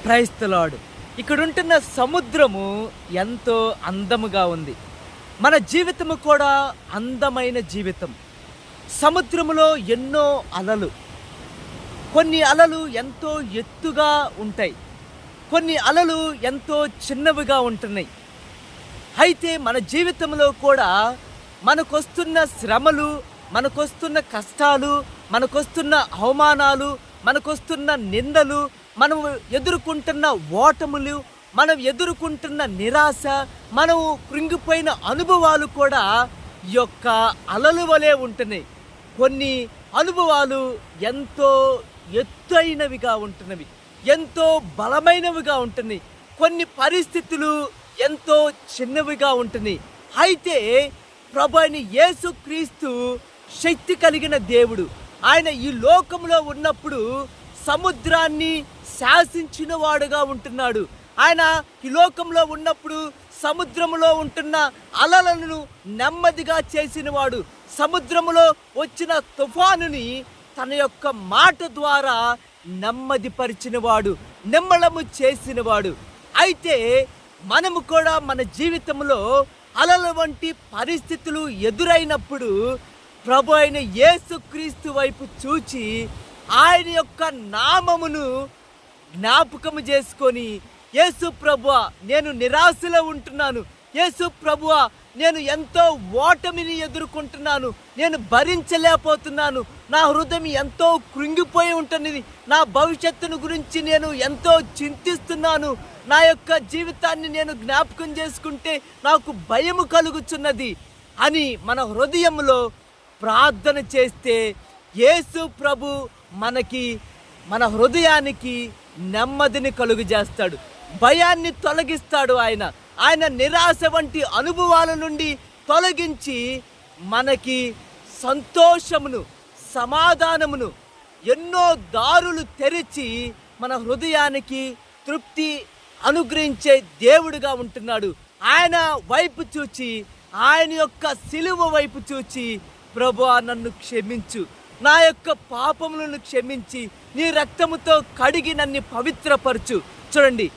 Praise the lord. ఇక్కడుంటున్న సముద్రము ఎంతో అందముగా ఉంది. మన జీవితము కూడా అందమైన జీవితం. సముద్రములో ఎన్నో అలలు. కొన్ని అలలు ఎంతో ఎత్తుగా ఉంటాయి. కొన్ని అలలు ఎంతో చిన్నవిగా ఉంటున్నాయి. అయితే మన జీవితంలో కూడా మనకొస్తున్న శ్రమలు, మనకొస్తున్న కష్టాలు, మనకొస్తున్న అవమానాలు, మనకొస్తున్న నిందలు, మనం ఎదుర్కొంటున్న ఓటములు, మనం ఎదుర్కొంటున్న నిరాశ, మనం కృంగిపోయిన అనుభవాలు కూడా ఈ యొక్క అలల వలె ఉంటున్నాయి. కొన్ని అనుభవాలు ఎంతో ఎత్తైనవిగా ఉంటున్నవి, ఎంతో బలమైనవిగా ఉంటున్నాయి. కొన్ని పరిస్థితులు ఎంతో చిన్నవిగా ఉంటున్నాయి. అయితే ప్రభు అయిన యేసుక్రీస్తు శక్తి కలిగిన దేవుడు. ఆయన ఈ లోకంలో ఉన్నప్పుడు సముద్రాన్ని శాసించిన వాడుగా ఉంటున్నాడు. ఆయన ఈ లోకంలో ఉన్నప్పుడు సముద్రములో ఉంటున్న అలలను నెమ్మదిగా చేసినవాడు. సముద్రములో వచ్చిన తుఫానుని తన యొక్క మాట ద్వారా నెమ్మదిపరిచినవాడు, నిమ్మళము చేసినవాడు. అయితే మనము కూడా మన జీవితంలో అలల వంటి పరిస్థితులు ఎదురైనప్పుడు ప్రభు అయిన యేసుక్రీస్తు వైపు చూచి ఆయన యొక్క నామమును జ్ఞాపకము చేసుకొని, యేసు ప్రభువా నేను నిరాశలో ఉంటున్నాను, యేసు ప్రభువా నేను ఎంతో ఓటమిని ఎదుర్కొంటున్నాను, నేను భరించలేకపోతున్నాను, నా హృదయం ఎంతో కృంగిపోయి ఉంటున్నది, నా భవిష్యత్తును గురించి నేను ఎంతో చింతిస్తున్నాను, నా యొక్క జీవితాన్ని నేను జ్ఞాపకం చేసుకుంటే నాకు భయము కలుగుచున్నది అని మన హృదయంలో ప్రార్థన చేస్తే యేసు ప్రభు మన హృదయానికి నెమ్మదిని కలుగజేస్తాడు, భయాన్ని తొలగిస్తాడు. ఆయన నిరాశ వంటి అనుభవాల నుండి తొలగించి మనకి సంతోషమును, సమాధానమును, ఎన్నో దారులు తెరిచి మన హృదయానికి తృప్తి అనుగ్రహించే దేవుడుగా ఉంటున్నాడు. ఆయన వైపు చూచి, ఆయన యొక్క సిలువ వైపు చూచి, ప్రభువా నన్ను క్షమించు, నా యొక్క పాపములను క్షమించి నీ రక్తముతో కడిగి నన్ను పవిత్రపరచు. చూడండి,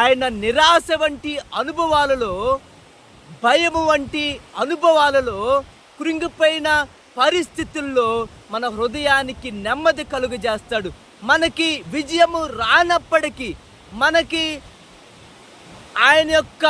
ఆయన నిరాశ వంటి అనుభవాలలో, భయము వంటి అనుభవాలలో, కృంగిపోయిన పరిస్థితుల్లో మన హృదయానికి నెమ్మది కలుగజేస్తాడు. మనకి విజయము రానప్పటికీ, మనకి ఆయన యొక్క